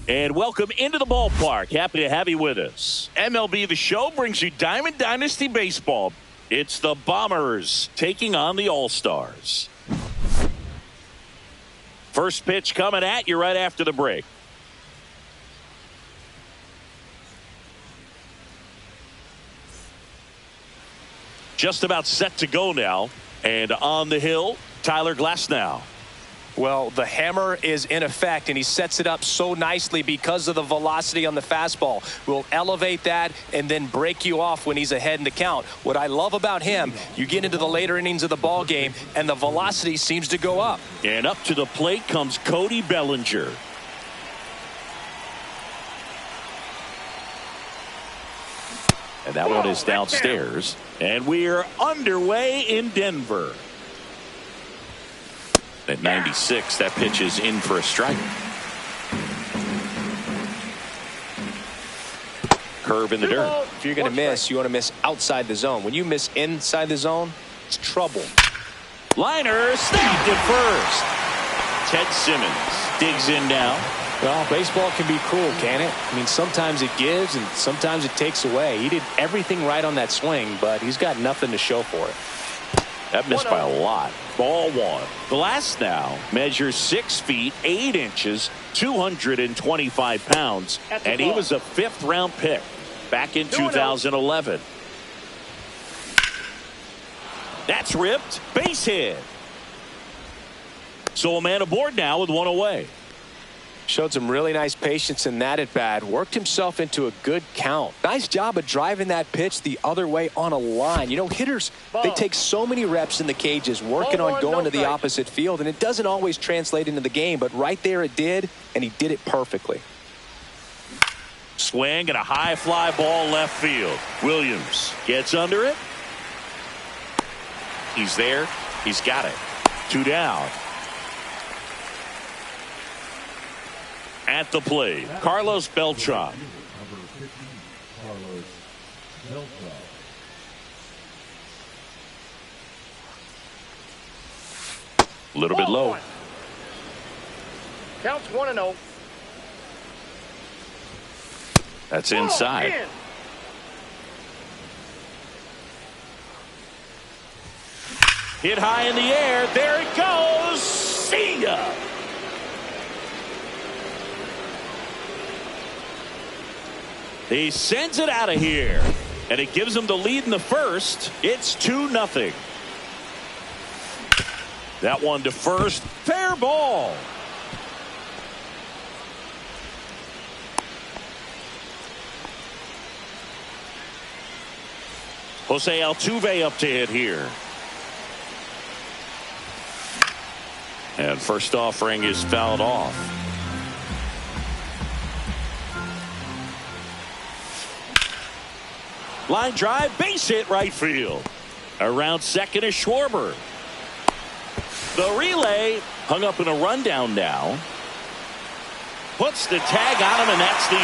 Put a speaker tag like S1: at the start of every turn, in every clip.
S1: And welcome into the ballpark. Happy to have you with us. MLB The Show brings you Diamond Dynasty Baseball. It's the Bombers taking on the All-Stars. First pitch coming at you right after the break. Just about set to go now. And on the hill, Tyler Glasnow.
S2: Well, the hammer is in effect, and he sets it up so nicely because of the velocity on the fastball. Will elevate that and then break you off when he's ahead in the count. What I love about him, you get into the later innings of the ball game, and the velocity seems to go up.
S1: And up to the plate comes Cody Bellinger. And that one is downstairs. And we're underway in Denver. At 96, that pitch is in for a strike. Curve in the dirt.
S2: If you're going to miss, you want to miss outside the zone. When you miss inside the zone, it's trouble.
S1: Liner snapped at first. Ted Simmons digs in now.
S2: Well, baseball can be cruel, can it? I mean, sometimes it gives and sometimes it takes away. He did everything right on that swing, but he's got nothing to show for it.
S1: That missed by a lot. Ball one. Glasnow measures 6 feet 8 inches, 225 pounds, and he was a 5th round pick back in 2011. That's ripped. Base hit. So a man aboard now with one away.
S2: Showed some really nice patience in that at bat. Worked himself into a good count. Nice job of driving that pitch the other way on a line. You know, hitters, they take so many reps in the cages working on going to the opposite field, and it doesn't always translate into the game, but right there it did, and he did it perfectly.
S1: Swing and a high fly ball left field. Williams gets under it. He's there. He's got it. 2 down. At the plate, Carlos Beltran. A little bit low.
S3: Counts 1-0.
S1: That's inside. Hit high in the air. There it goes. See ya. He sends it out of here, and it gives him the lead in the first. It's 2-0. That one to first. Fair ball. Jose Altuve up to hit here. And first offering is fouled off. Line drive, base hit right field. Around second is Schwarber. The relay hung up in a rundown now. Puts the tag on him, and that's the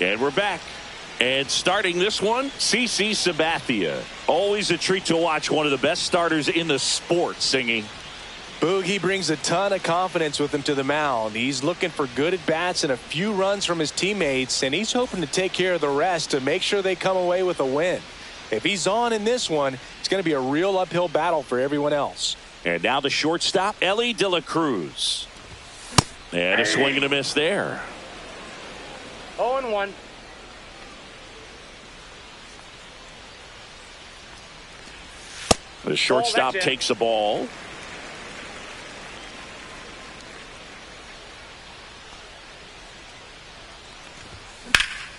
S1: inning. And we're back. And starting this one, CC Sabathia. Always a treat to watch one of the best starters in the sport singing.
S2: Boogie brings a ton of confidence with him to the mound. He's looking for good at-bats and a few runs from his teammates, and he's hoping to take care of the rest to make sure they come away with a win. If he's on in this one, it's going to be a real uphill battle for everyone else.
S1: And now the shortstop, Ellie De La Cruz. And a swing and a miss there.
S3: 0-1.
S1: The shortstop takes the ball.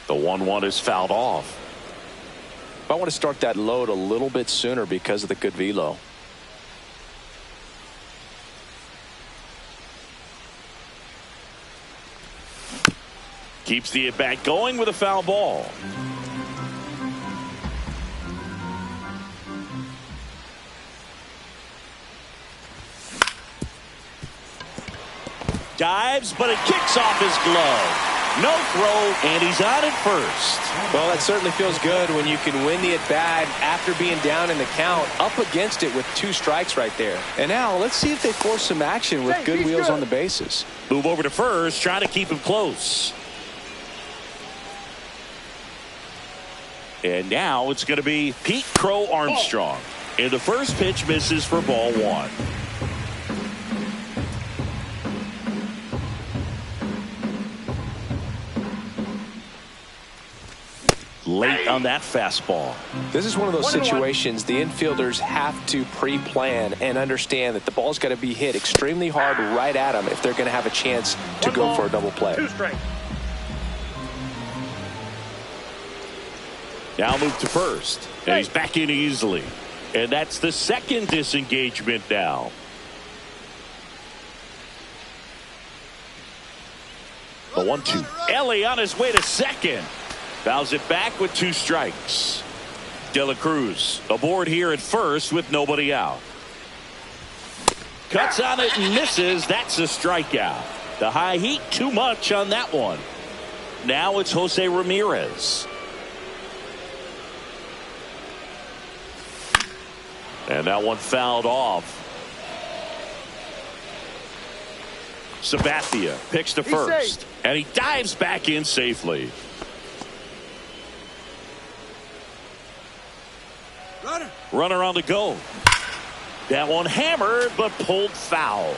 S1: The 1-1 is fouled off.
S2: I want to start that load a little bit sooner because of the good velo.
S1: Keeps the at-bat going with a foul ball. Dives, but it kicks off his glove. No throw, and he's out at first.
S2: Well, that certainly feels good when you can win the at-bat after being down in the count, up against it with 2 strikes right there. And now let's see if they force some action with good wheels on the bases.
S1: Move over to first, trying to keep him close. And now it's going to be Pete Crow Armstrong. And the first pitch misses for ball 1. Late on that fastball.
S2: This is one of those situations the infielders have to pre-plan and understand that the ball's got to be hit extremely hard right at them if they're going to have a chance to go for a double play.
S3: 2 strikes.
S1: Now move to first. And he's back in easily. And that's the second disengagement now. The 1-2. Ellie on his way to second. Fouls it back with 2 strikes. De La Cruz aboard here at first with nobody out. Cuts on it and misses. That's a strikeout. The high heat too much on that one. Now it's Jose Ramirez. And that one fouled off. Sabathia picks to first. And he dives back in safely. Runner on the go. That one hammered but pulled foul.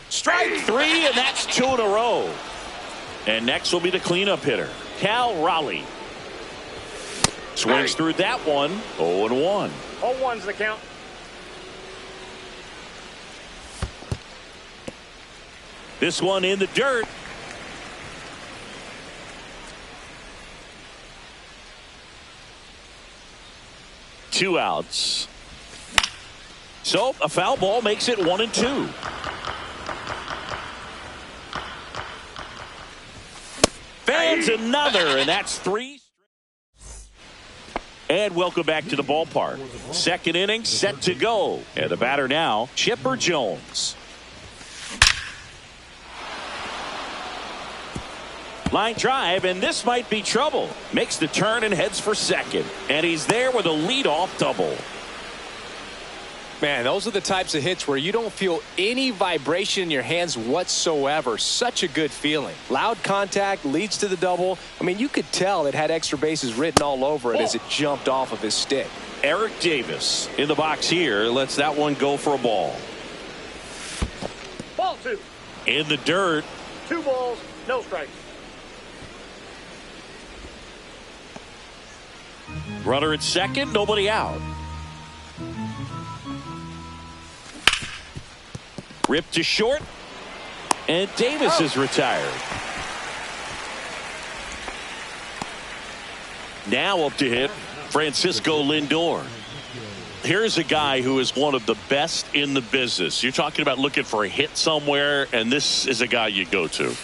S1: Strike 3, and that's 2 in a row. And next will be the cleanup hitter, Cal Raleigh. Swings through that one. 0-1.
S3: 0-1's the count.
S1: This one in the dirt. Two outs. So a foul ball makes it 1-2. Fans another, and that's 3. And welcome back to the ballpark. Second inning set to go. And the batter now, Chipper Jones. Line drive, and this might be trouble. Makes the turn and heads for second. And he's there with a leadoff double.
S2: Man, those are the types of hits where you don't feel any vibration in your hands whatsoever. Such a good feeling. Loud contact leads to the double. I mean, you could tell it had extra bases written all over it as it jumped off of his stick.
S1: Eric Davis in the box here lets that one go for a ball.
S3: Ball 2.
S1: In the dirt.
S3: 2 balls, no strikes.
S1: Runner at second, nobody out. Ripped to short, and Davis is retired. Now up to hit, Francisco Lindor. Here's a guy who is one of the best in the business. You're talking about looking for a hit somewhere, and this is a guy you go to.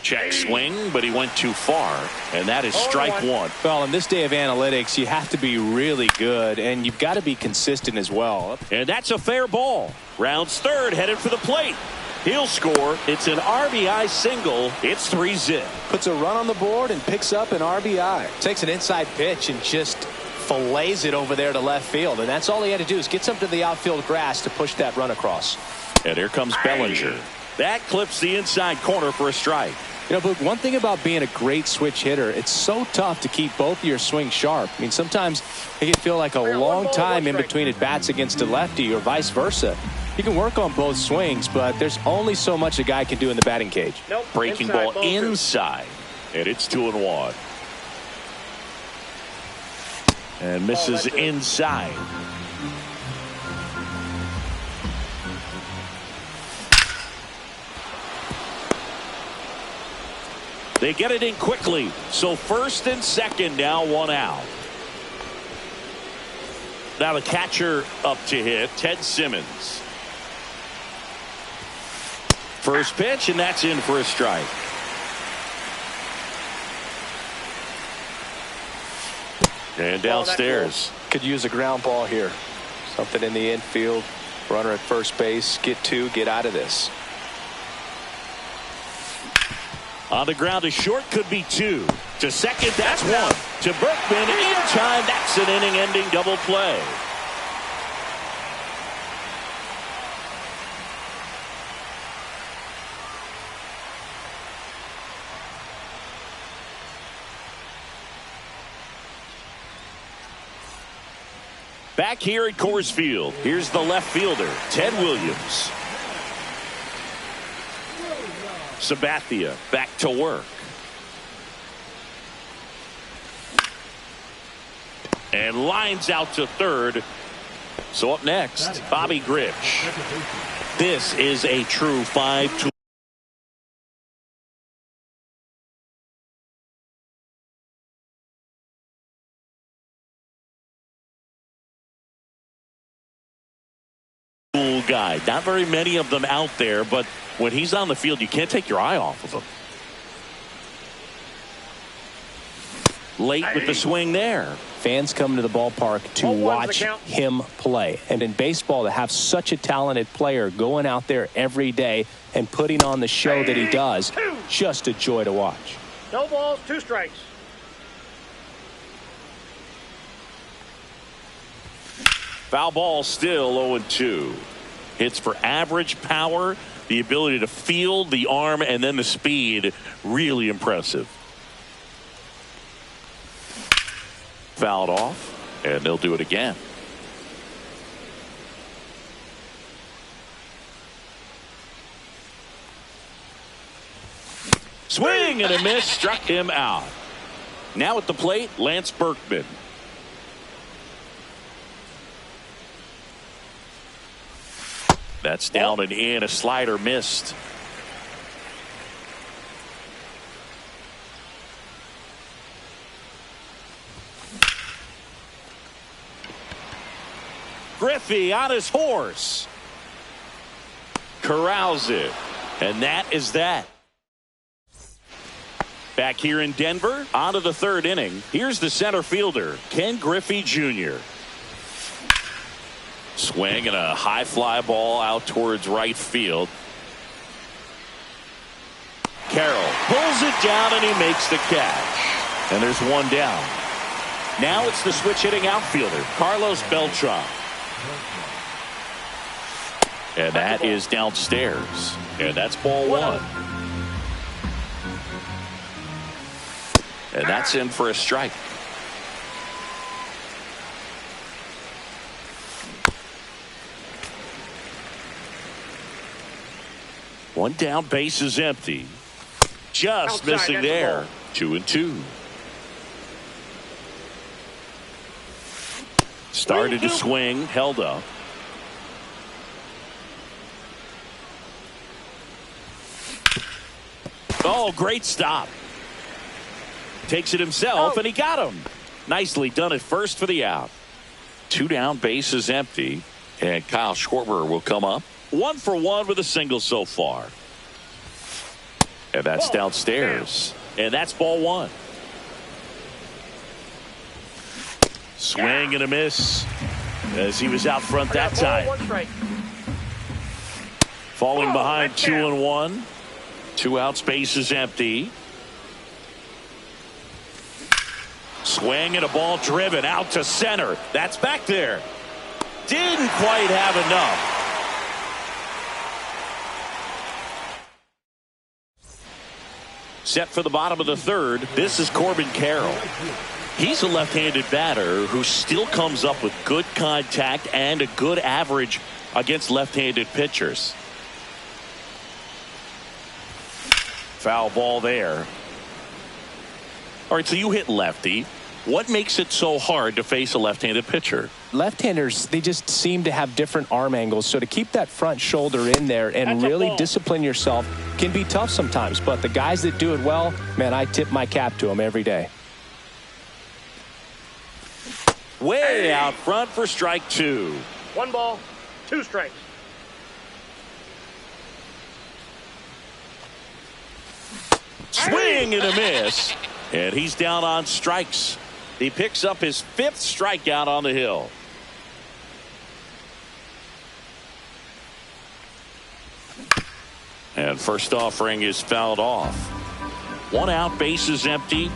S1: Check swing, but he went too far, and that is strike 1.
S2: Well, in this day of analytics, you have to be really good, and you've got to be consistent as well.
S1: And that's a fair ball. Rounds third, headed for the plate. He'll score. It's an RBI single. It's 3-zip.
S2: Puts a run on the board and picks up an RBI. Takes an inside pitch and just fillets it over there to left field, and that's all he had to do is get something to the outfield grass to push that run across.
S1: And here comes Bellinger. That clips the inside corner for a strike.
S2: You know, but one thing about being a great switch hitter, it's so tough to keep both of your swings sharp. I mean, sometimes it can feel like a long time in between at bats against a lefty or vice versa. You can work on both swings, but there's only so much a guy can do in the batting cage.
S3: Nope.
S1: Breaking ball inside, and it's 2-1. And misses inside. They get it in quickly. So first and second now, 1 out. Now the catcher up to hit, Ted Simmons. First pitch, and that's in for a strike. And downstairs.
S2: Could use a ground ball here. Something in the infield. Runner at first base, get two, get out of this.
S1: On the ground, a short could be two. To second, that's one. To Berkman, in time, that's an inning-ending double play. Back here at Coors Field, here's the left fielder, Ted Williams. Sabathia back to work. And lines out to third. So up next, Bobby Grich. This is a true 5-tool. Guy. Not very many of them out there, but when he's on the field, you can't take your eye off of him. Late with the swing there.
S2: Fans come to the ballpark to watch him play. And in baseball, to have such a talented player going out there every day and putting on the show that he does, just a joy to watch.
S3: No balls, 2 strikes.
S1: Foul ball, still 0-2. Hits for average power, the ability to field, the arm, and then the speed. Really impressive. Fouled off, and they'll do it again. Swing and a miss, struck him out. Now at the plate, Lance Berkman. That's down and in. A slider missed. Griffey on his horse. Corrals it. And that is that. Back here in Denver, on to the third inning. Here's the center fielder, Ken Griffey Jr. Swing and a high fly ball out towards right field. Carroll pulls it down and he makes the catch. And there's one down. Now it's the switch hitting outfielder, Carlos Beltran. And that is downstairs. And that's ball one. And that's in for a strike. One down, base is empty. Just outside, missing there. 2-2. Started to swing, held up. Oh, great stop. Takes it himself, and he got him. Nicely done at first for the out. 2 down, base is empty. And Kyle Schwarber will come up. 1 for 1 with a single so far. And that's downstairs. And that's ball one. Swing and a miss as he was out front that time. Falling behind 2-1. 2 outs, base is empty. Swing and a ball driven out to center. That's back there. Didn't quite have enough. Set for the bottom of the third. This is Corbin Carroll. He's a left-handed batter who still comes up with good contact and a good average against left-handed pitchers. Foul ball there. All right, so you hit lefty. What makes it so hard to face a left-handed pitcher?
S2: Left-handers, they just seem to have different arm angles. So to keep that front shoulder in there and really discipline yourself can be tough sometimes. But the guys that do it well, man, I tip my cap to them every day.
S1: Way out front for strike 2.
S3: 1 ball, 2 strikes.
S1: Swing and a miss. And he's down on strikes. He picks up his 5th strikeout on the hill. And first offering is fouled off. 1 out, bases empty.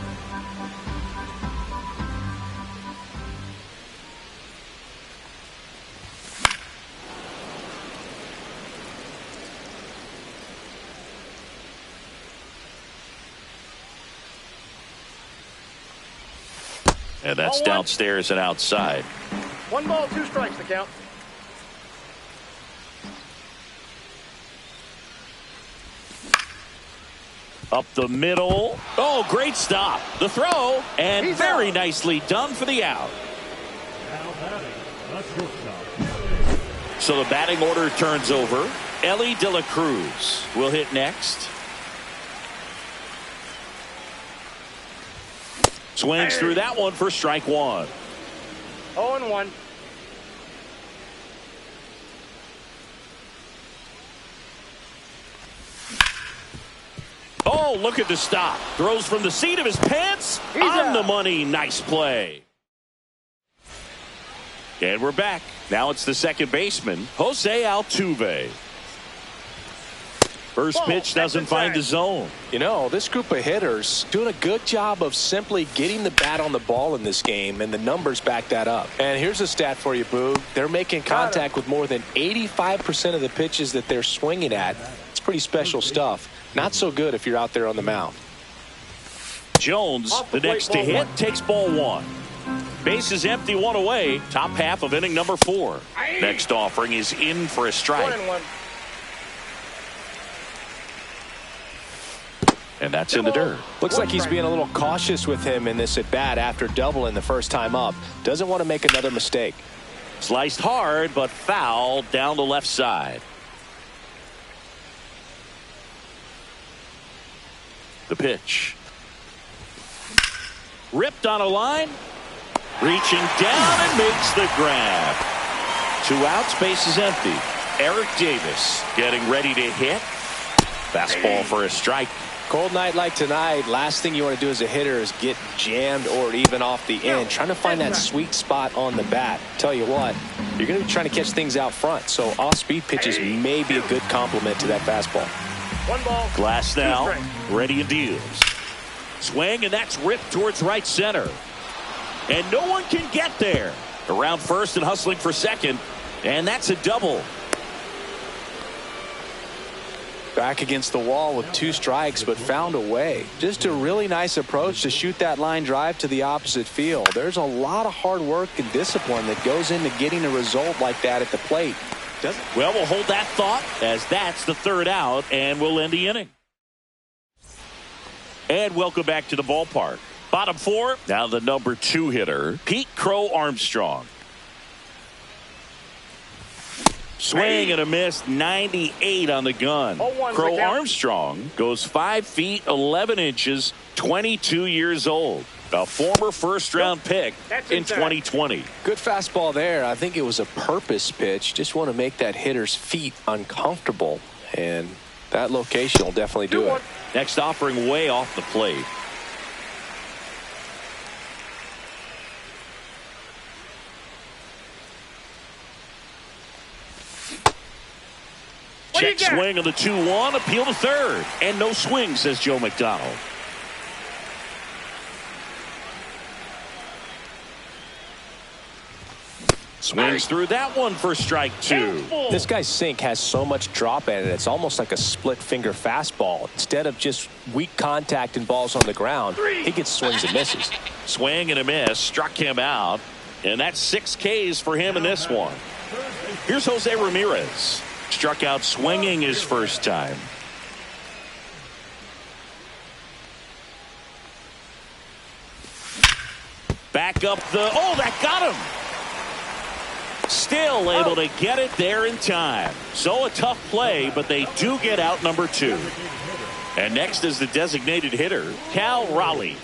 S1: And that's downstairs and outside.
S3: 1 ball, 2 strikes to count.
S1: Up the middle. Oh, great stop. The throw, and
S3: He's
S1: very
S3: out.
S1: nicely done for the out. So the batting order turns over. Ellie De La Cruz will hit next. Swings through that one for strike 1.
S3: 0-1.
S1: Oh, look at the stop. Throws from the seat of his pants.
S3: He's
S1: on
S3: out.
S1: the money. Nice play. And we're back. Now it's the second baseman, Jose Altuve. First pitch doesn't find the zone.
S2: You know, this group of hitters doing a good job of simply getting the bat on the ball in this game, and the numbers back that up. And here's a stat for you, Boo. They're making contact with more than 85% of the pitches that they're swinging at. It's pretty special stuff. Not so good if you're out there on the mound.
S1: Jones,
S3: Off
S1: the
S3: the plate,
S1: next to
S3: ball
S1: hit,
S3: 1.
S1: takes ball 1. Base is empty, 1 away. Top half of inning number 4. Next offering is in for a strike.
S3: 1-1.
S1: And that's in the dirt.
S2: Looks like he's being a little cautious with him in this at bat after doubling the first time up. Doesn't want to make another mistake.
S1: Sliced hard, but foul down the left side. The pitch. Ripped on a line. Reaching down and makes the grab. 2 outs, base is empty. Eric Davis getting ready to hit. Fastball for a strike.
S2: Cold night like tonight, last thing you want to do as a hitter is get jammed or even off the end. Trying to find that sweet spot on the bat. Tell you what, you're going to be trying to catch things out front, so off-speed pitches may be a good complement to that fastball.
S3: 1 ball.
S1: Glass
S3: 2
S1: now,
S3: strikes.
S1: ready and deals. Swing, and that's ripped towards right center. And no one can get there. Around first and hustling for second, and that's a double.
S2: Back against the wall with 2 strikes, but found a way. Just a really nice approach to shoot that line drive to the opposite field. There's a lot of hard work and discipline that goes into getting a result like that at the plate.
S1: Well, we'll hold that thought as that's the 3rd out, and we'll end the inning. And welcome back to the ballpark. Bottom 4, now the number 2 hitter, Pete Crow Armstrong. Swing and a miss, 98 on the gun.
S3: 0-1
S1: Crow
S3: the count.
S1: Armstrong goes 5 feet 11 inches, 22 years old. A former first-round pick
S3: That's
S1: in
S3: inside.
S1: 2020.
S2: Good fastball there. I think it was a purpose pitch. Just want to make that hitter's feet uncomfortable, and that location will definitely do it.
S3: 2-1.
S1: Next offering way off the plate.
S3: What do you
S1: Check
S3: got?
S1: swing on the 2-1, appeal to third. And no swing, says Joe McDonald. Swings through that one for strike 2.
S2: This guy's sink has so much drop in it, it's almost like a split finger fastball. Instead of just weak contact and balls on the ground, he gets swings and misses.
S1: Swing and a miss, struck him out. And that's 6 Ks for him in this one. Here's Jose Ramirez. Struck out swinging his first time. Back up the, oh, that got him. Still able to get it there in time. So a tough play, but they do get out number 2. And next is the designated hitter, Cal Raleigh.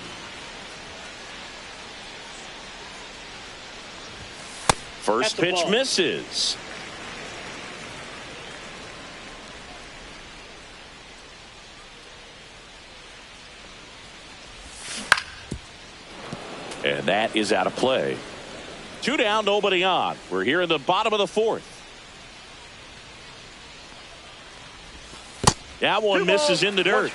S1: First pitch misses. And that is out of play. 2 down, nobody on. We're here in the bottom of the 4th. That one misses in the dirt.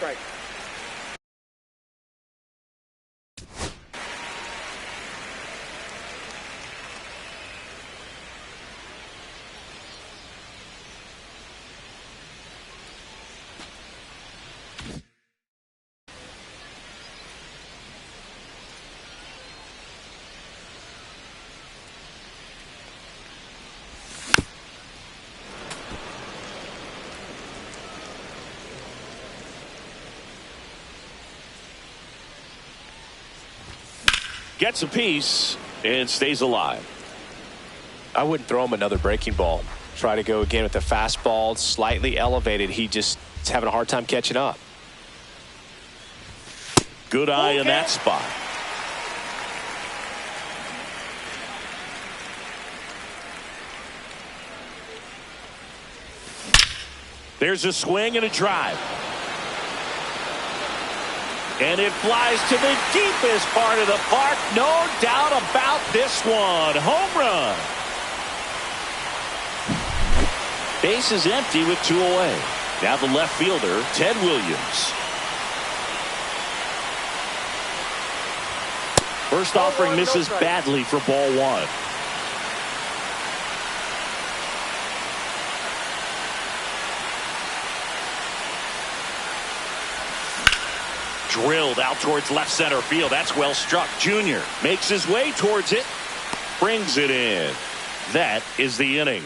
S1: Gets a piece and stays alive.
S2: I wouldn't throw him another breaking ball. Try to go again with the fastball, slightly elevated. He just is having a hard time catching up.
S1: Good eye in that spot. There's a swing and a drive. And it flies to the deepest part of the park. No doubt about this one. Home run. Base is empty with 2 away. Now the left fielder, Ted Williams. First offering misses badly for ball 1. Drilled out towards left center field. That's well struck. Junior makes his way towards it. Brings it in. That is the inning.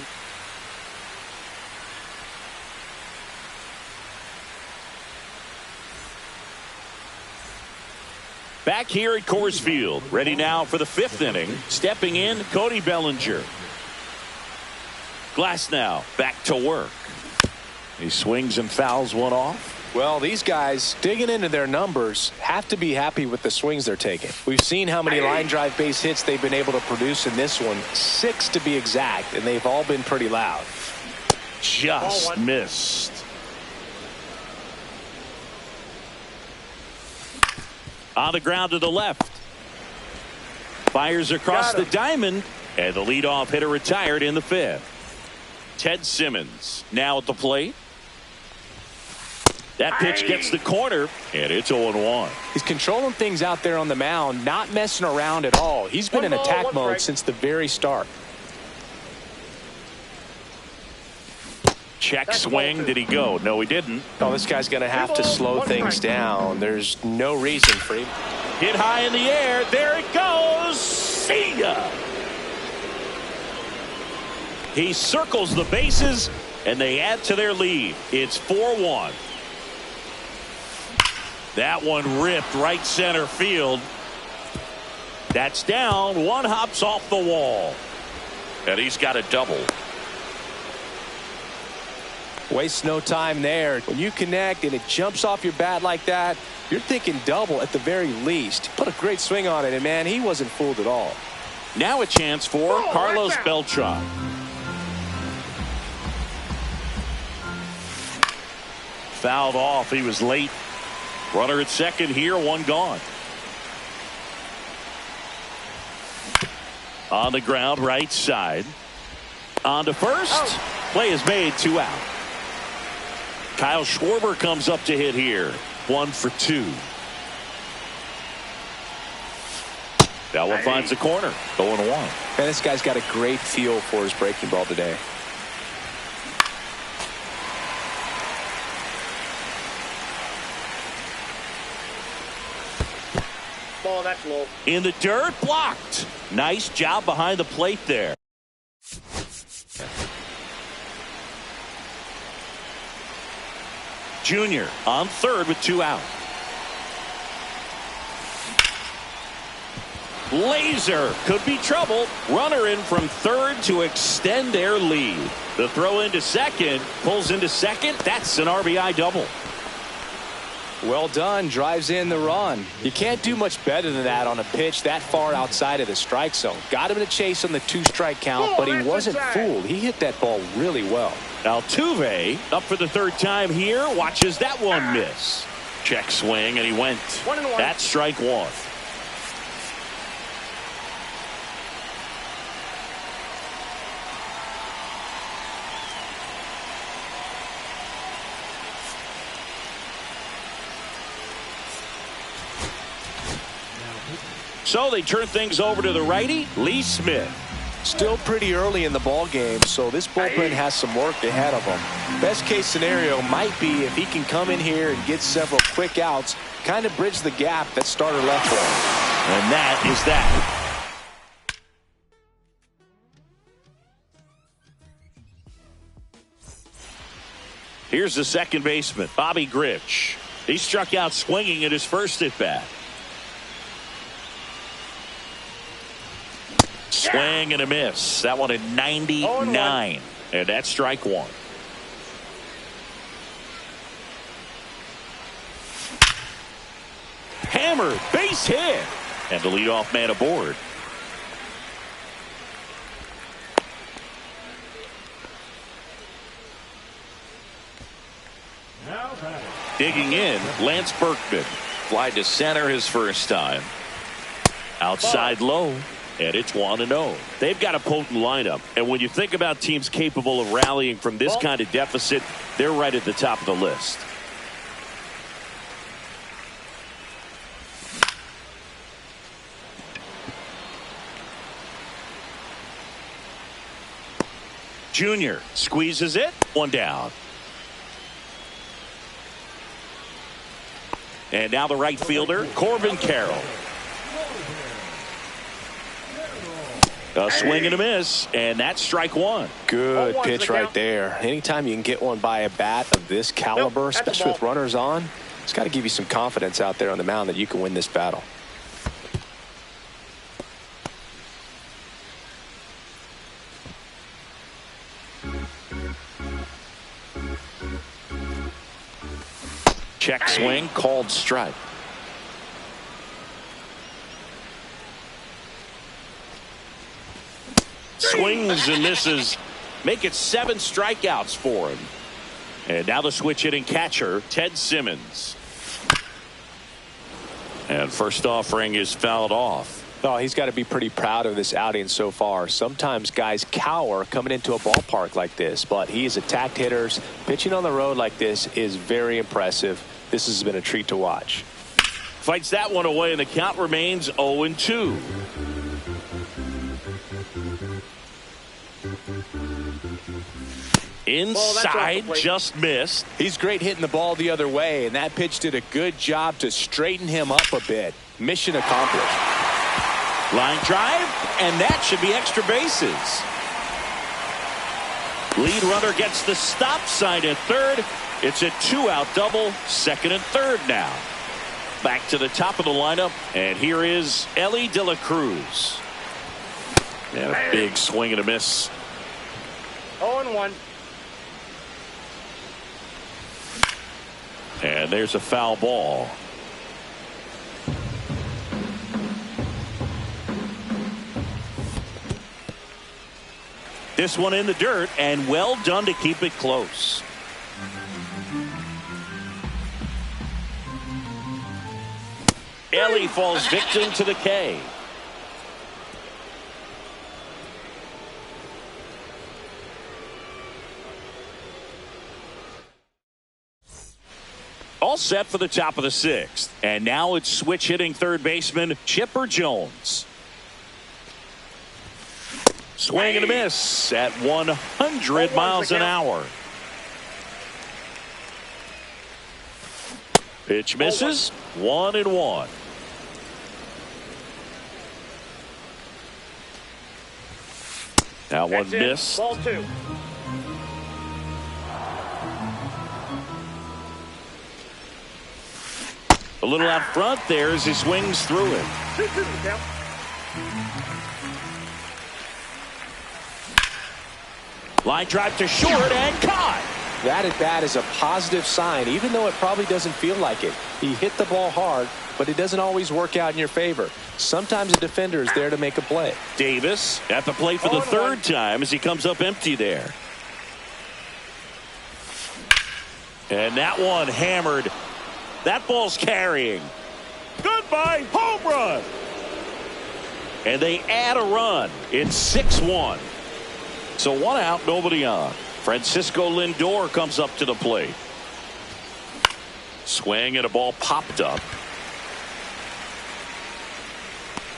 S1: Back here at Coors Field. Ready now for the 5th inning. Stepping in, Cody Bellinger. Glass now back to work. He swings and fouls one off.
S2: Well, these guys digging into their numbers have to be happy with the swings they're taking. We've seen how many line drive base hits they've been able to produce in this one. 6 to be exact, and they've all been pretty loud.
S1: Just missed. On the ground to the left. Fires across the diamond, and the leadoff hitter retired in the 5th. Ted Simmons now at the plate. That pitch gets the corner, and it's 0-1.
S2: He's controlling things out there on the mound, not messing around at all. He's been in attack mode since the very start.
S1: Check swing. Did he go? No, he didn't.
S2: Oh, this guy's going to have to slow things down. There's no reason for him.
S1: Hit high in the air. There it goes. See ya. He circles the bases, and they add to their lead. It's 4-1. That one ripped right center field. That's down. One hops off the wall. And he's got a double.
S2: Waste no time there. When you connect and it jumps off your bat like that, you're thinking double at the very least. Put a great swing on it, and man, he wasn't fooled at all.
S1: Now a chance for Carlos Beltran. Fouled off. He was late. Runner at second here, one gone. On the ground, right side. On to first. Play is made, 2 out. Kyle Schwarber comes up to hit here. 1 for 2. That one finds the corner. 0-1.
S2: Man, this guy's got a great feel for his breaking ball today.
S3: Ball, that's low.
S1: In the dirt, blocked. Nice job behind the plate there. Junior on third with 2 out. Laser could be trouble. Runner in from third to extend their lead. The throw into second, pulls into second. That's an RBI double.
S2: Well done. Drives in the run. You can't do much better than that on a pitch that far outside of the strike zone. Got him in a chase on the 2-strike count, but he wasn't fooled. He hit that ball really well.
S1: Altuve up for the 3rd time here. Watches that one miss. Check swing, and he went.
S3: 1-1.
S1: That's strike 1. So they turn things over to the righty, Lee Smith.
S2: Still pretty early in the ball game, so this bullpen has some work ahead of him. Best case scenario might be if he can come in here and get several quick outs, kind of bridge the gap that starter left for him.
S1: And that is that. Here's the second baseman, Bobby Grich. He struck out swinging at his first at bat. Swing and a miss. That one at 99. And that's strike one. Hammered, base hit. And the leadoff man aboard. Digging in, Lance Berkman. Fly to center his first time. Outside low. And it's 1-0. They've got a potent lineup. And when you think about teams capable of rallying from this kind of deficit, they're right at the top of the list. Junior squeezes it. One down. And now the right fielder, Corbin Carroll. A swing and a miss, and that's strike one.
S2: Good pitch right there. Anytime you can get one by a bat of this caliber, especially with runners on, it's got to give you some confidence out there on the mound that you can win this battle.
S1: Check swing, called strike. Swings and misses. Make it 7 strikeouts for him. And now the switch hitting catcher, Ted Simmons. And first offering is fouled off.
S2: Oh, he's got to be pretty proud of this outing so far. Sometimes guys cower coming into a ballpark like this, but he's attacked hitters. Pitching on the road like this is very impressive. This has been a treat to watch.
S1: Fights that one away, and the count remains 0-2. Inside, just missed.
S2: He's great hitting the ball the other way, and that pitch did a good job to straighten him up a bit. Mission accomplished.
S1: Line drive, and that should be extra bases. Lead runner gets the stop sign at third. It's a 2-out double, second and third now. Back to the top of the lineup, and here is Ellie De La Cruz. And a big swing and a miss.
S3: 0-1.
S1: And there's a foul ball. This one in the dirt, and well done to keep it close. Ellie falls victim to the K. All set for the top of the 6th. And now it's switch hitting third baseman Chipper Jones. Swing and a miss at 100 miles an hour. Pitch misses. 1-1. Now one miss.
S3: Ball 2.
S1: A little out front there as he swings through it.
S3: 2-2 count.
S1: Line drive to short and caught.
S2: That at bat is a positive sign, even though it probably doesn't feel like it. He hit the ball hard, but it doesn't always work out in your favor. Sometimes a defender is there to make a play.
S1: Davis at the plate for the third time as he comes up empty there. And that one hammered. That ball's carrying. Goodbye, home run. And they add a run. It's 6-1. So 1 out, nobody on. Francisco Lindor comes up to the plate. Swing and a ball popped up.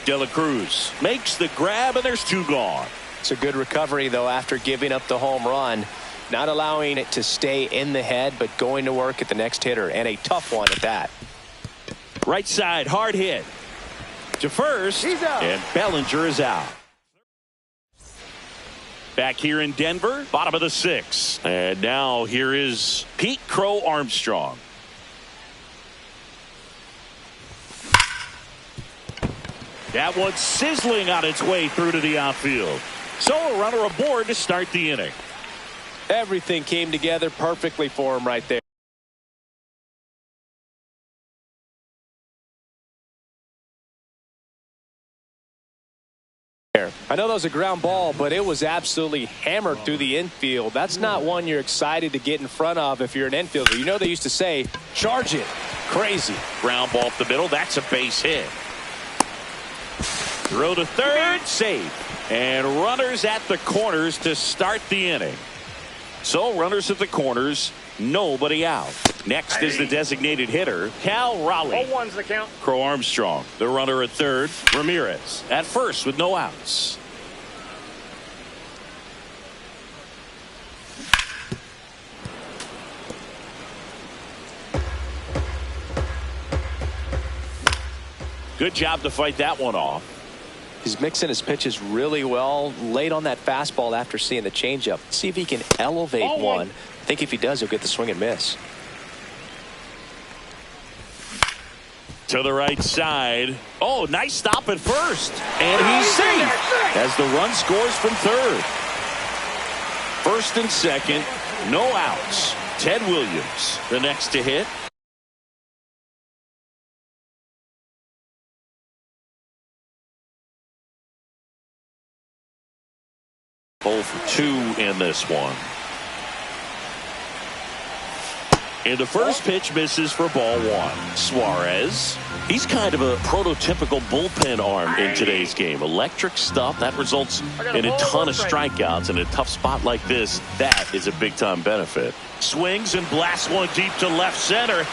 S1: De La Cruz makes the grab, and there's two gone.
S2: It's a good recovery, though, after giving up the home run. Not allowing it to stay in the head, but going to work at the next hitter, and a tough one at that.
S1: Right side, hard hit. To first, and Bellinger is out. Back here in Denver, bottom of the sixth. And now here is Pete Crow Armstrong. That one's sizzling on its way through to the outfield. So a runner aboard to start the inning.
S2: Everything came together perfectly for him right there. I know that was a ground ball, but it was absolutely hammered through the infield. That's not one you're excited to get in front of if you're an infielder. You know they used to say, charge it. Crazy.
S1: Ground ball up the middle. That's a base hit. Throw to third, safe. And runners at the corners to start the inning. So runners at the corners, nobody out. Next is the designated hitter, Cal Raleigh.
S3: 0-1's the count.
S1: Crow Armstrong, the runner at third. Ramirez at first with no outs. Good job to fight that one off.
S2: He's mixing his pitches really well. Late on that fastball after seeing the changeup. See if he can elevate one. I think if he does, he'll get the swing and miss.
S1: To the right side. Oh, nice stop at first. And he's safe as the run scores from third. First and second, no outs. Ted Williams, the next to hit. For 2 in this one. And the first pitch misses for ball 1. Suarez, he's kind of a prototypical bullpen arm in today's game. Electric stuff that results in a ton of strikeouts. In a tough spot like this, that is a big time benefit. Swings and blasts one deep to left center.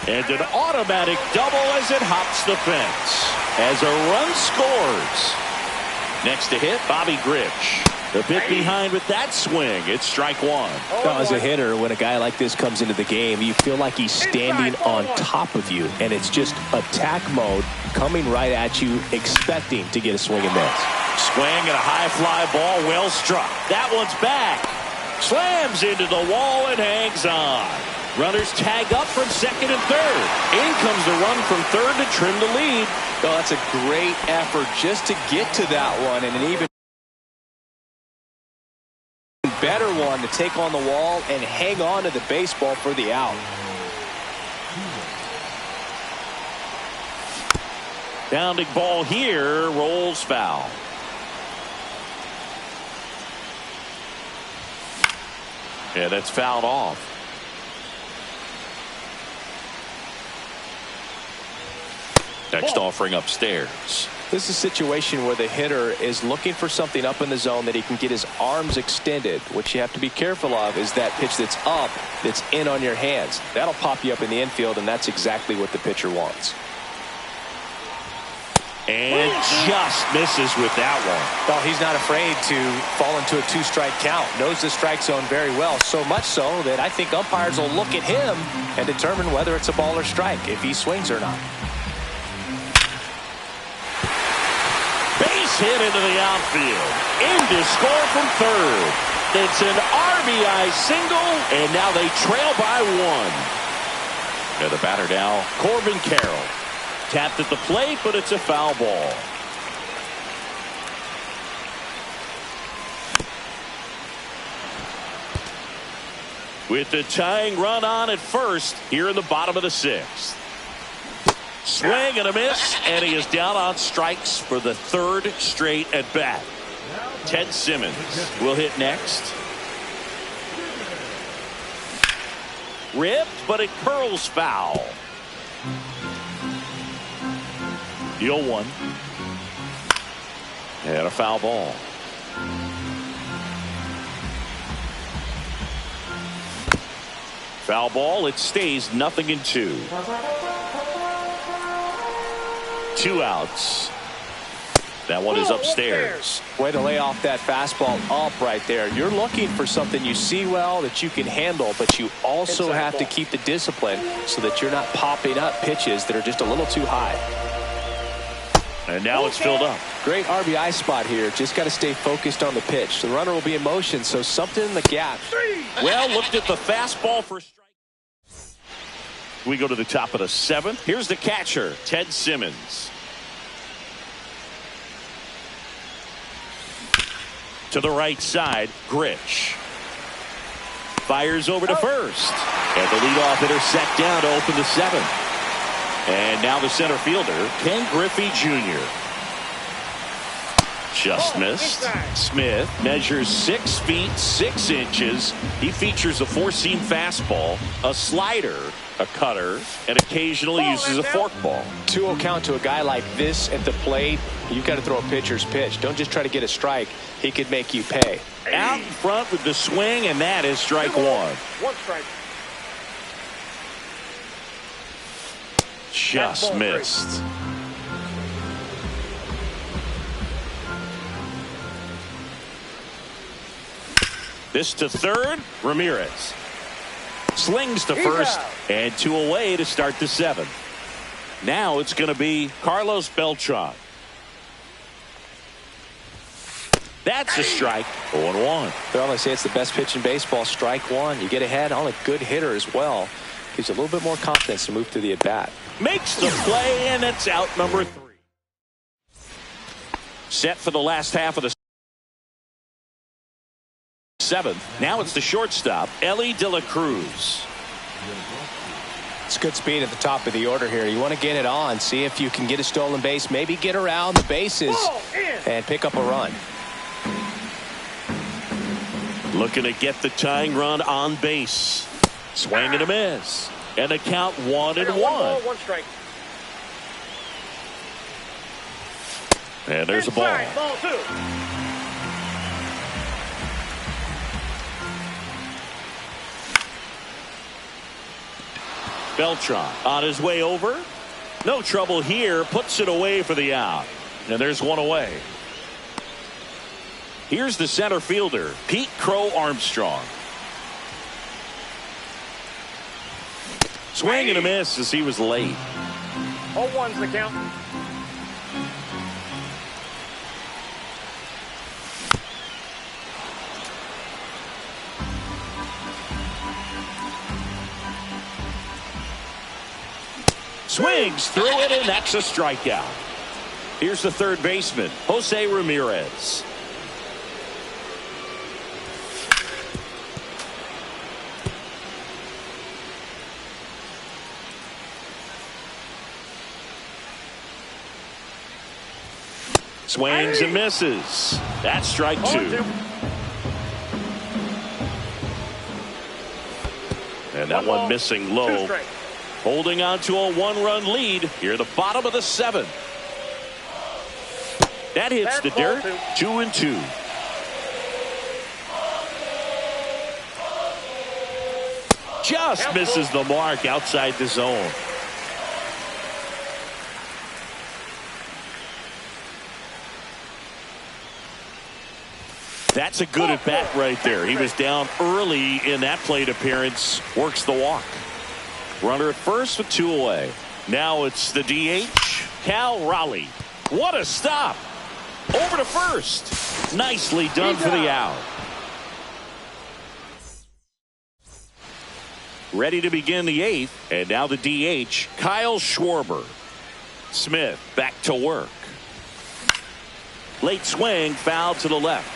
S1: And an automatic double as it hops the fence. As a run scores. Next to hit, Bobby Grich. The bit behind with that swing. It's strike 1.
S2: As a hitter, when a guy like this comes into the game, you feel like he's standing on top of you, and it's just attack mode coming right at you, expecting to get a swing and miss.
S1: Swing and a high fly ball, well struck. That one's back. Slams into the wall and hangs on. Runners tag up from second and third. In comes the run from third to trim the lead.
S2: Oh, that's a great effort just to get to that one, and an even better one to take on the wall and hang on to the baseball for the out.
S1: Bounding ball here, rolls foul. Yeah, that's fouled off. Next offering upstairs.
S2: This is a situation where the hitter is looking for something up in the zone that he can get his arms extended. What you have to be careful of is that pitch that's up, that's in on your hands. That'll pop you up in the infield, and that's exactly what the pitcher wants.
S1: And just misses with that one.
S2: Well, he's not afraid to fall into a 2-strike count. Knows the strike zone very well, so much so that I think umpires will look at him and determine whether it's a ball or strike, if he swings or not.
S1: Hit into the outfield. In to score from third. It's an RBI single, and now they trail by 1. And the batter now, Corbin Carroll. Tapped at the plate, but it's a foul ball. With the tying run on at first, here in the bottom of the 6th. Swing and a miss, and he is down on strikes for the 3rd straight at bat. Ted Simmons will hit next. Ripped, but it curls foul. The 0-1. And a foul ball. Foul ball, it stays 0-2. 2 outs. That one is upstairs.
S2: Way to lay off that fastball up right there. You're looking for something you see well that you can handle, but you also have to keep the discipline so that you're not popping up pitches that are just a little too high.
S1: And now it's filled up.
S2: Great RBI spot here. Just got to stay focused on the pitch. The runner will be in motion, so something in the gap.
S1: Well, looked at the fastball for strike. We go to the top of the 7th. Here's the catcher, Ted Simmons. To the right side, Grich. Fires over to first. And the leadoff hitter set down to open the 7th. And now the center fielder, Ken Griffey Jr. Just missed. Smith measures 6 feet 6 inches. He features a 4-seam fastball, a slider, a cutter, and occasionally uses a forkball.
S2: 2-0 count to a guy like this at the plate. You've got to throw a pitcher's pitch. Don't just try to get a strike. He could make you pay.
S1: Out in front with the swing, and that is strike 1.
S3: 1 strike.
S1: Just missed. This to third, Ramirez. Slings to first, and 2 away to start the 7th. Now it's going to be Carlos Beltran. That's a strike. 0-1.
S2: They always say it's the best pitch in baseball. Strike 1. You get ahead on a good hitter as well. Gives you a little bit more confidence to move through the at-bat.
S1: Makes the play, and it's out number 3. Set for the last half of the 7th. Now it's the shortstop, Ellie De La Cruz.
S2: It's good speed at the top of the order here. You want to get it on, see if you can get a stolen base, maybe get around the bases and pick up a run.
S1: Looking to get the tying run on base. Swing and a miss. And the count 1-1.
S3: 1 strike.
S1: And there's a ball.
S3: Ball 2.
S1: Beltran on his way over. No trouble here. Puts it away for the out. And there's 1 away. Here's the center fielder, Pete Crow Armstrong. Swing and a miss as he was late.
S3: 0-1's the count.
S1: Swings through it, and that's a strikeout. Here's the third baseman, Jose Ramirez. Swings and misses. That's strike 2. And that one missing low. Holding on to a 1-run lead here at the bottom of the 7th. That hits the dirt. 2-2. Just misses the mark outside the zone. That's a good at bat right there. He was down early in that plate appearance. Works the walk. Runner at first with 2 away. Now it's the DH, Cal Raleigh. What a stop. Over to first. Nicely done for the out. Ready to begin the 8th. And now the DH, Kyle Schwarber. Smith back to work. Late swing, foul to the left.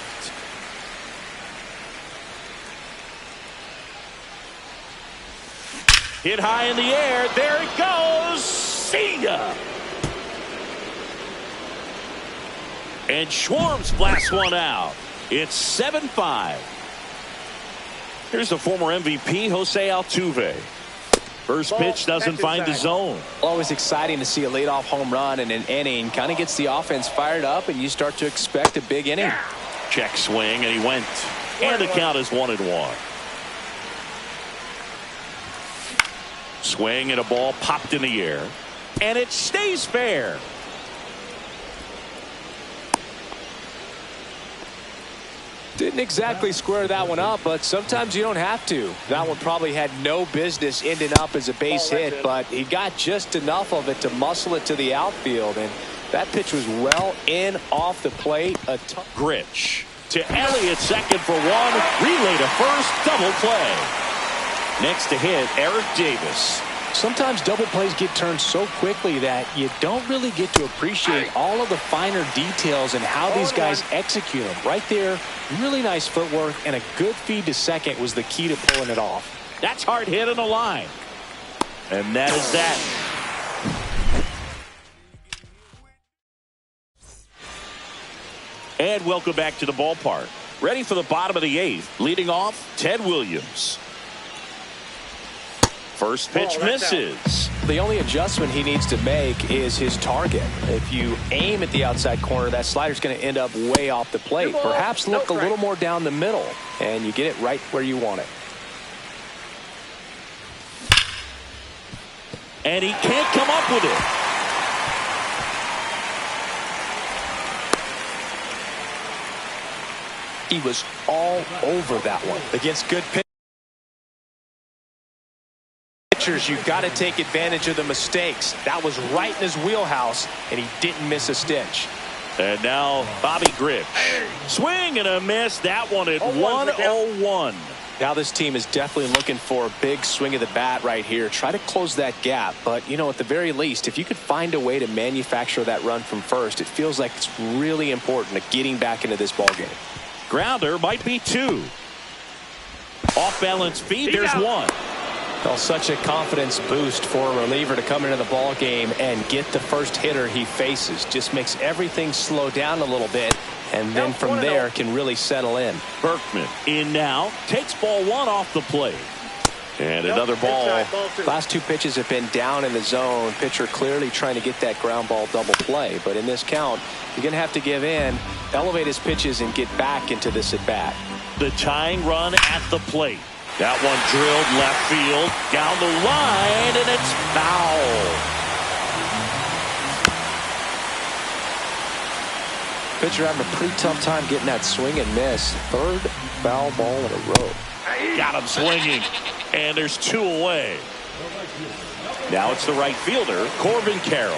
S1: Hit high in the air. There it goes. See ya. And Schwarber blasts one out. It's 7-5. Here's the former MVP, Jose Altuve. First pitch doesn't find the zone.
S2: Always exciting to see a leadoff home run in an inning. Kind of gets the offense fired up, and you start to expect a big inning.
S1: Check swing, and he went. And the count is 1-1. Swing and a ball popped in the air. And it stays fair.
S2: Didn't exactly square that one up, but sometimes you don't have to. That one probably had no business ending up as a base hit, but he got just enough of it to muscle it to the outfield, and that pitch was well in off the plate.
S1: Grich to Elliott, second for one. Relay to first, double play. Next to hit, Eric Davis.
S2: Sometimes double plays get turned so quickly that you don't really get to appreciate all of the finer details and how these guys execute them. Right there, really nice footwork, and a good feed to second was the key to pulling it off.
S1: That's hard hit on the line. And that is that. And welcome back to the ballpark. Ready for the bottom of the eighth. Leading off, Ted Williams. First pitch misses.
S2: The only adjustment he needs to make is his target. If you aim at the outside corner, that slider's going to end up way off the plate. Perhaps look a little more down the middle, and you get it right where you want it.
S1: And he can't come up with it.
S2: He was all over that one. Against good pitchers, you've got to take advantage of the mistakes. That was right in his wheelhouse, and he didn't miss a stitch.
S1: And now Bobby Grich. Swing and a miss. That one at 101.
S2: Now this team is definitely looking for a big swing of the bat right here. Try to close that gap. But, you know, at the very least, if you could find a way to manufacture that run from first, it feels like it's really important to getting back into this ballgame.
S1: Grounder might be two. Off balance feed. There's one.
S2: Well, such a confidence boost for a reliever to come into the ball game and get the first hitter he faces. Just makes everything slow down a little bit, and then from there can really settle in.
S1: Berkman in now, takes ball one off the plate. And another ball.
S2: Last two pitches have been down in the zone. Pitcher clearly trying to get that ground ball double play. But in this count, you're going to have to give in, elevate his pitches, and get back into this at bat.
S1: The tying run at the plate. That one drilled left field, down the line, and it's foul.
S2: Pitcher having a pretty tough time getting that swing and miss. Third foul ball in a row.
S1: Got him swinging, and there's two away. Now it's the right fielder, Corbin Carroll.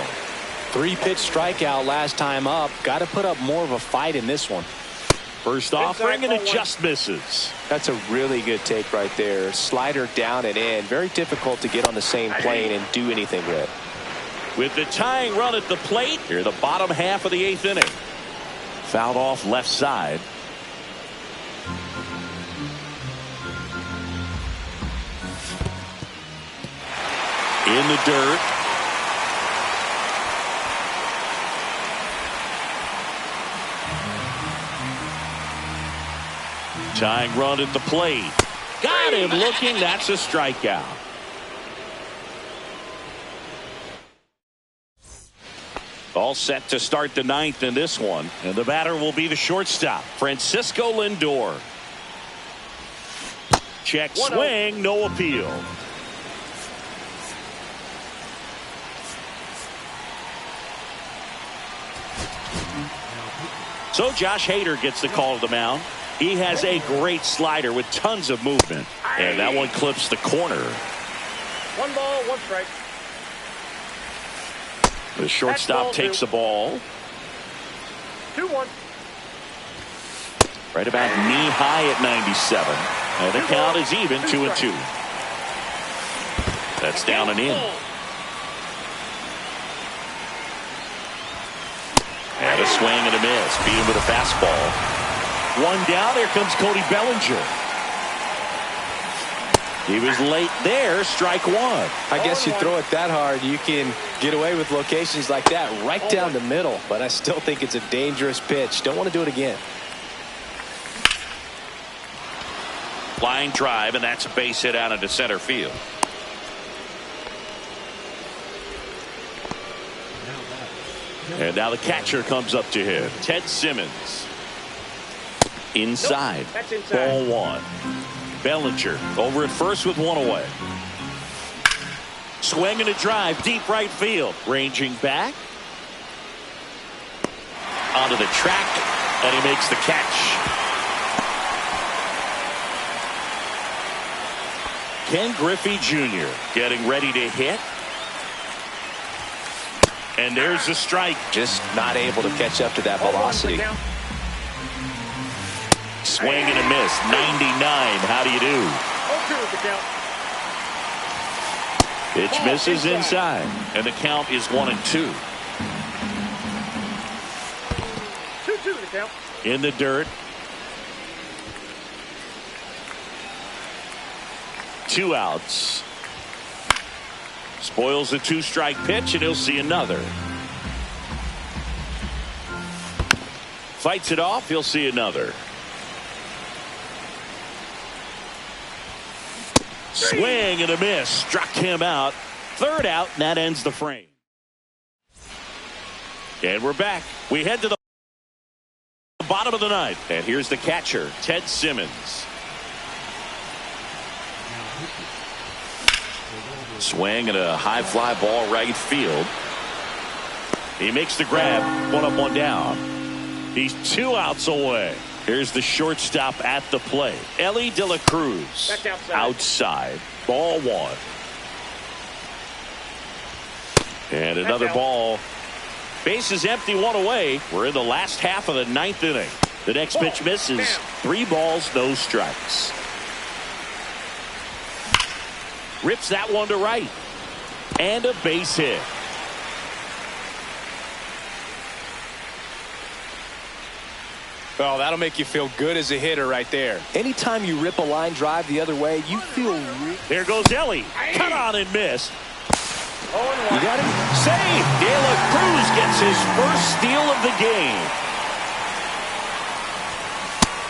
S2: 3-pitch strikeout last time up. Got to put up more of a fight in this one.
S1: First offering, and it just misses.
S2: That's a really good take right there. Slider down and in. Very difficult to get on the same plane and do anything with.
S1: With the tying run at the plate, here the bottom half of the eighth inning. Fouled off left side. In the dirt. Tying run at the plate. Got him looking. That's a strikeout. All set to start the ninth in this one. And the batter will be the shortstop, Francisco Lindor. Check swing, no appeal. So Josh Hader gets the call to the mound. He has a great slider with tons of movement. And that one clips the corner.
S3: 1 ball, 1 strike.
S1: The shortstop takes the ball.
S3: 2-1.
S1: Right about knee high at 97. And the count is even, 2-2. That's down and in. And a swing and a miss. Beat him with a fastball. One down. Here comes Cody Bellinger. He was late there. Strike one.
S2: I guess you throw it that hard, you can get away with locations like that right down the middle. But I still think it's a dangerous pitch. Don't want to do it again.
S1: Line drive, and that's a base hit out into center field. And now the catcher comes up to him. Ted Simmons. Inside.
S3: That's inside.
S1: Ball one. Bellinger over at first with one away. Swing and a drive, deep right field. Ranging back. Onto the track, and he makes the catch. Ken Griffey Jr. getting ready to hit. And there's a strike.
S2: Just not able to catch up to that velocity.
S1: Swing and a miss. 99. How do you do?
S3: 0-2 is the count.
S1: Pitch misses inside. And the count is 1-2.
S3: 2-2 the count.
S1: In the dirt. 2 outs. Spoils the 2-strike pitch, and he'll see another. Fights it off, he'll see another. Swing and a miss. Struck him out. 3rd out, and that ends the frame. And we're back. We head to the bottom of the 9th. And here's the catcher, Ted Simmons. Swing and a high fly ball right field. He makes the grab. 1 up, 1 down. He's 2 outs away. Here's the shortstop at the plate. Ellie De La Cruz.
S3: That's
S1: outside. Ball 1. And another ball. Base is empty, 1 away. We're in the last half of the 9th inning. The next pitch misses. 3 balls, no strikes. Rips that one to right. And a base hit.
S2: Oh, that'll make you feel good as a hitter right there. Anytime you rip a line drive the other way, you feel...
S1: There goes Ellie. Cut on and missed.
S2: You got it?
S1: Save. De La Cruz gets his first steal of the game.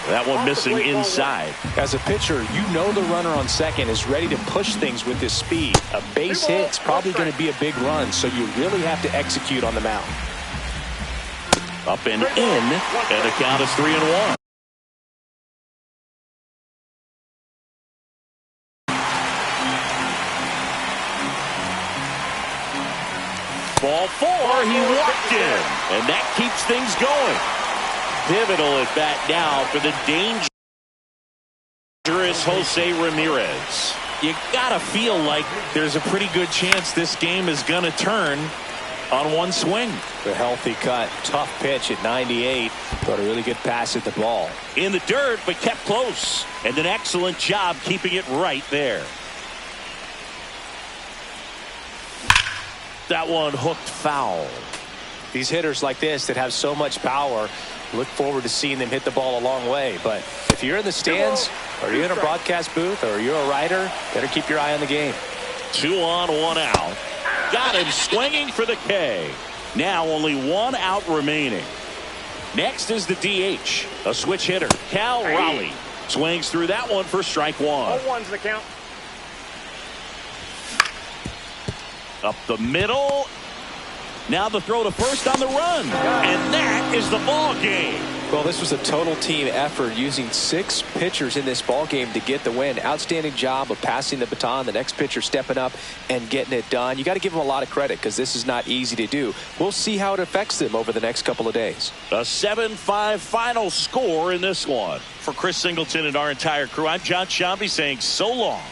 S1: That one missing inside.
S2: As a pitcher, you know the runner on second is ready to push things with his speed. A base hit's probably going to be a big run, so you really have to execute on the mound.
S1: Up and in, and the count is 3-1. Ball 4, he walked in, and that keeps things going. Pivotal at bat now for the dangerous Jose Ramirez. You gotta feel like there's a pretty good chance this game is gonna turn on one swing.
S2: The healthy cut, tough pitch at 98, but a really good pass at the ball.
S1: In the dirt, but kept close, and an excellent job keeping it right there. That one hooked foul.
S2: These hitters like this that have so much power, look forward to seeing them hit the ball a long way. But if you're in the stands, or you're in a broadcast booth, or you're a writer, better keep your eye on the game.
S1: 2 on, 1 out. Got him swinging for the K. Now only 1 out remaining. Next is the DH, a switch hitter, Cal Raleigh. Swings through that one for strike 1.
S3: 0-1's the count.
S1: Up the middle. Now the throw to first on the run. And that is the ball game.
S2: Well, this was a total team effort using 6 pitchers in this ball game to get the win. Outstanding job of passing the baton. The next pitcher stepping up and getting it done. You got to give them a lot of credit because this is not easy to do. We'll see how it affects them over the next couple of days.
S1: A 7-5 final score in this one. For Chris Singleton and our entire crew, I'm John Shambi saying so long.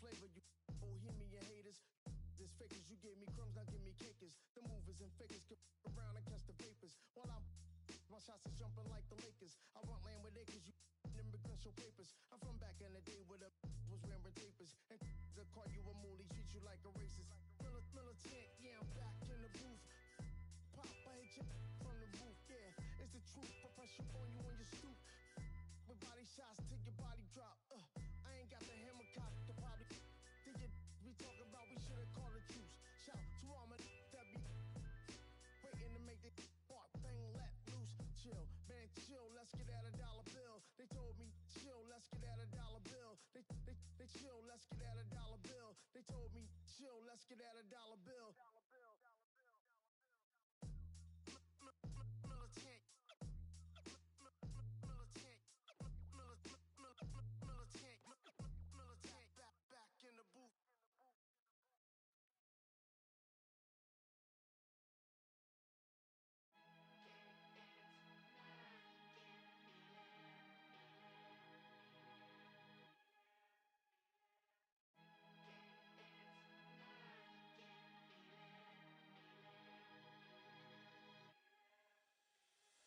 S4: flavor, you bohemian haters. This fakers, you gave me crumbs, now give me cakers. The movers and fakers get around and catch the vapors. While my shots is jumping like the Lakers. I want land with acres, you immigrants show papers. I'm from back in the day where the was wearing tapers. And they'll call you a moolie, treat you like a racist. Militant, yeah, I'm back in the booth. Pop, I hit you from the roof, yeah. It's the truth, but press you on you on your stoop. With body shots till your body drop. I ain't got the hammer cock to probably think it we talk about, we should've called it juice. Shout to all my that be waiting to make the part bang let loose. Chill, man, chill, let's get at $1 bill. They told me, chill, let's get at $1 bill. They chill, let's get at $1 bill. They told me, chill, let's get at $1 bill. Militant, back in the booth.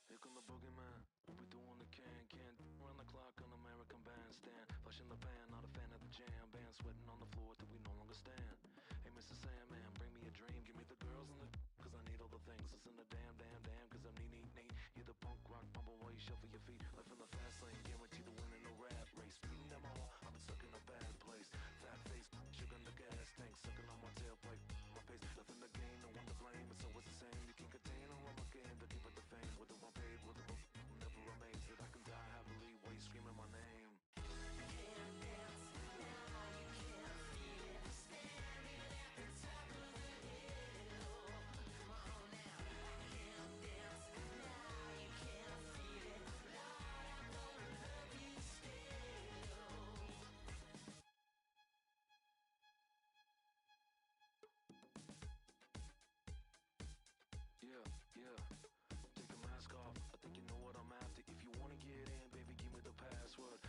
S5: Here come the boogeyman. We doing the can run the clock on American Bandstand. Flash in the pan, not a fan of the jam band. Sweating on the floor till we no longer stand. Hey, Mr. Sandman, bring me a dream. Give me the girls and the cause I need all the things. Listen to damn, cause I'm neat. You're the punk rock bumble while you shuffle your feet. Life in the fast lane, guaranteed to win in the rat race. Speeding them all, I've been stuck in a bad place. Fat face, sugar in the gas tank. Sucking on my tailpipe, my pace. Left in the game, no one to blame. It's always the same. You can't contain or I'm a game to keep it the fame. Whether I'm paid, whether I'm never amazed that I can die happily while you screaming my name.
S6: Can't dance now, you can't feel it. Standing at the top of the hill. Come on now. Can't dance now, you can't feel it. Lord, I'm gonna love you
S5: still. Yeah. Take the mask off, I think you know what I'm after. If you wanna get in, baby, give me the password.